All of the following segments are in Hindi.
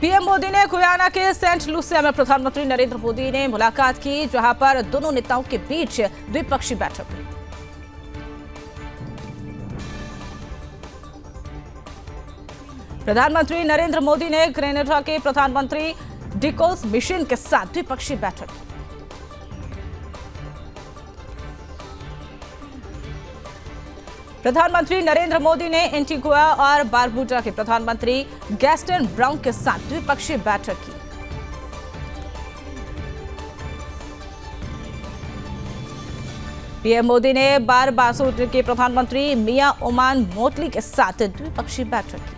पीएम मोदी ने गुयाना के सेंट लूसिया में प्रधानमंत्री नरेंद्र मोदी ने मुलाकात की, जहां पर दोनों नेताओं के बीच द्विपक्षीय बैठक हुई। प्रधानमंत्री नरेंद्र मोदी ने ग्रेनेडा के प्रधानमंत्री डिकोस मिशन के साथ द्विपक्षीय बैठक की। प्रधानमंत्री नरेंद्र मोदी ने एंटीगुआ और बारबुडा के प्रधानमंत्री गैस्टन ब्राउन के साथ द्विपक्षीय बैठक की। पीएम मोदी ने बारबासुर के प्रधानमंत्री मिया ओमान मोटली के साथ द्विपक्षीय बैठक की।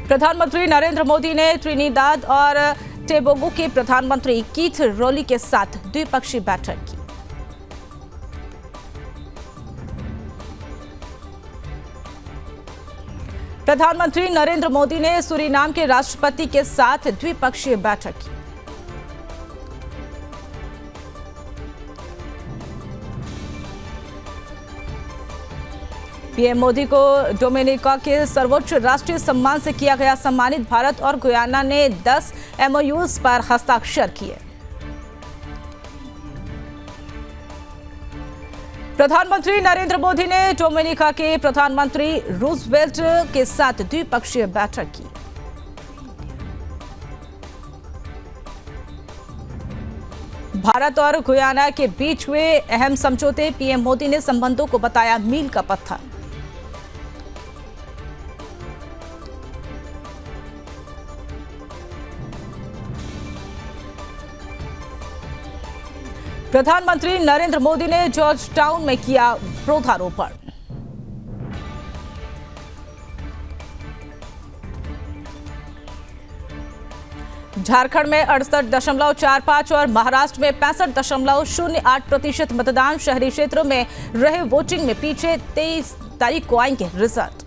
प्रधानमंत्री नरेंद्र मोदी ने त्रिनिदाद और टोबैगो के प्रधानमंत्री कीथ रोली के साथ द्विपक्षीय बैठक की। प्रधानमंत्री नरेंद्र मोदी ने सूरीनाम के राष्ट्रपति के साथ द्विपक्षीय बैठक की। पीएम मोदी को डोमिनिका के सर्वोच्च राष्ट्रीय सम्मान से किया गया सम्मानित। भारत और गुयाना ने 10 MOUs पर हस्ताक्षर किए। प्रधानमंत्री नरेंद्र मोदी ने डोमिनिका के प्रधानमंत्री रूजवेल्ट के साथ द्विपक्षीय बैठक की। भारत और गुयाना के बीच हुए अहम समझौते, पीएम मोदी ने संबंधों को बताया मील का पत्थर। प्रधानमंत्री नरेंद्र मोदी ने जॉर्ज टाउन में किया पौधारोपण। झारखंड में 68.45 और महाराष्ट्र में 65.08% मतदान। शहरी क्षेत्रों में रहे वोटिंग में पीछे 23 तारीख को आएंगे रिजल्ट।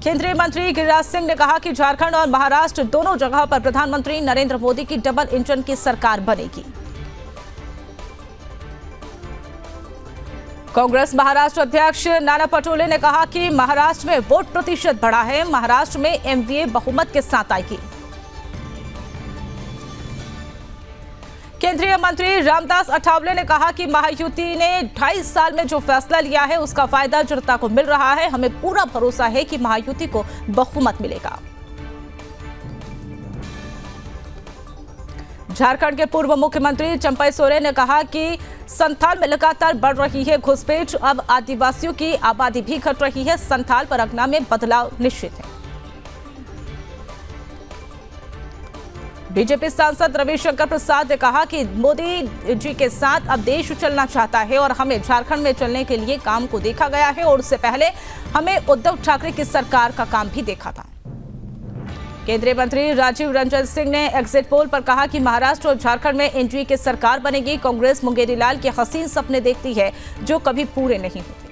केंद्रीय मंत्री गिरिराज सिंह ने कहा कि झारखंड और महाराष्ट्र दोनों जगह पर प्रधानमंत्री नरेंद्र मोदी की डबल इंजन की सरकार बनेगी। कांग्रेस महाराष्ट्र अध्यक्ष नाना पटोले ने कहा कि महाराष्ट्र में वोट प्रतिशत बढ़ा है, महाराष्ट्र में एनडीए बहुमत के साथ आएगी। केंद्रीय मंत्री रामदास अठावले ने कहा कि महायुति ने 2.5 साल में जो फैसला लिया है उसका फायदा जनता को मिल रहा है। हमें पूरा भरोसा है कि महायुति को बहुमत मिलेगा। झारखंड के पूर्व मुख्यमंत्री चंपई सोरेन ने कहा कि संथाल में लगातार बढ़ रही है घुसपैठ, अब आदिवासियों की आबादी भी घट रही है। संथाल परगना में बदलाव निश्चित है। बीजेपी सांसद रविशंकर प्रसाद ने कहा कि मोदी जी के साथ अब देश चलना चाहता है और हमें झारखंड में चलने के लिए काम को देखा गया है और उससे पहले हमें उद्धव ठाकरे की सरकार का काम भी देखा था। केंद्रीय मंत्री राजीव रंजन सिंह ने एग्जिट पोल पर कहा कि महाराष्ट्र और झारखंड में एनडीए की सरकार बनेगी। कांग्रेस मुंगेरी लाल के हसीन सपने देखती है जो कभी पूरे नहीं होते।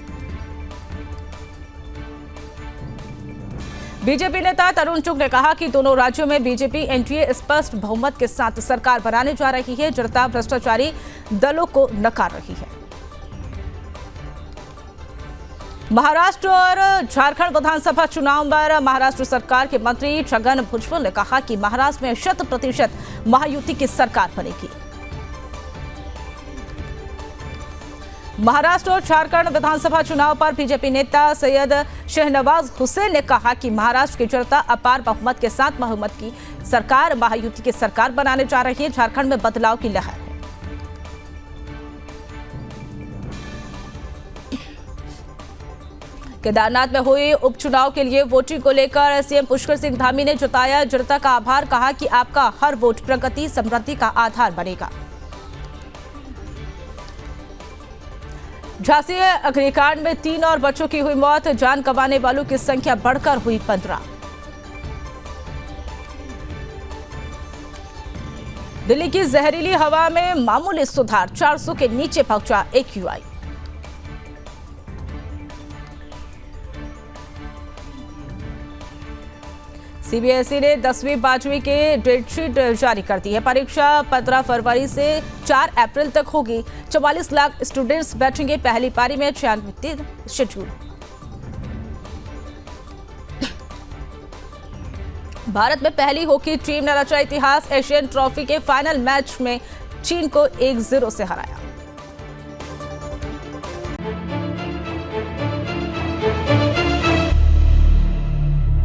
बीजेपी नेता तरुण चुग ने कहा कि दोनों राज्यों में बीजेपी एनडीए स्पष्ट बहुमत के साथ सरकार बनाने जा रही है। जनता भ्रष्टाचारी दलों को नकार रही है। महाराष्ट्र और झारखंड विधानसभा चुनाव पर महाराष्ट्र सरकार के मंत्री छगन भुजबल ने कहा कि महाराष्ट्र में 100% महायुति की सरकार बनेगी। महाराष्ट्र और झारखंड विधानसभा चुनाव पर बीजेपी नेता सैयद शहनवाज हुसैन ने कहा कि महाराष्ट्र की जनता अपार बहुमत के साथ बहुमत की सरकार महायुति की सरकार बनाने जा रही है। झारखंड में बदलाव की लहर है। केदारनाथ में हुए उपचुनाव के लिए वोटिंग को लेकर सीएम पुष्कर सिंह धामी ने जताया जनता का आभार। कहा कि आपका हर वोट प्रगति समृद्धि का आधार बनेगा। झांसी अग्निकांड में 3 और बच्चों की हुई मौत, जान गंवाने वालों की संख्या बढ़कर हुई 15। दिल्ली की जहरीली हवा में मामूली सुधार, 400 के नीचे पहुंचा AQI। सीबीएसई ने 10वीं 12वीं के डेटशीट जारी कर दी है। परीक्षा 15 फरवरी से 4 अप्रैल तक होगी। 44 लाख स्टूडेंट्स बैठेंगे पहली पारी में। 96 शेड्यूल। भारत में पहली हॉकी टीम ने रचा इतिहास। एशियन ट्रॉफी के फाइनल मैच में चीन को 1-0 से हराया।